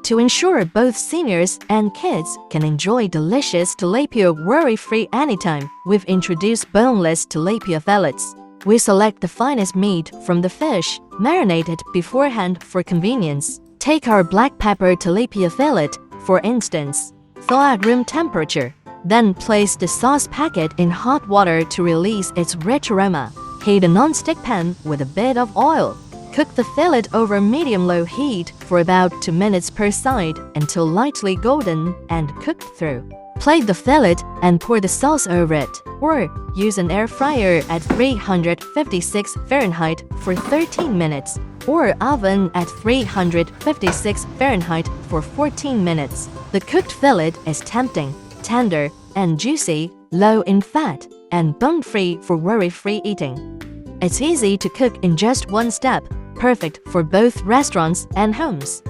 To ensure both seniors and kids can enjoy delicious tilapia worry-free anytime, we've introduced boneless tilapia fillets. We select the finest meat from the fish, marinate it beforehand for convenience. Take our black pepper tilapia fillet, for instance. Thaw at room temperature. Then place the sauce packet in hot water to release its rich aroma. Heat a non-stick pan with a bit of oil. Cook the fillet over medium-low heat for about 2 minutes per side until lightly golden and cooked through. Plate the fillet and pour the sauce over it, or use an air fryer at 356 Fahrenheit for 13 minutes, or oven at 356 Fahrenheit for 14 minutes. The cooked fillet is tempting, tender, and juicy, low in fat, and bone-free for worry-free eating. It's easy to cook in just one step, perfect for both restaurants and homes.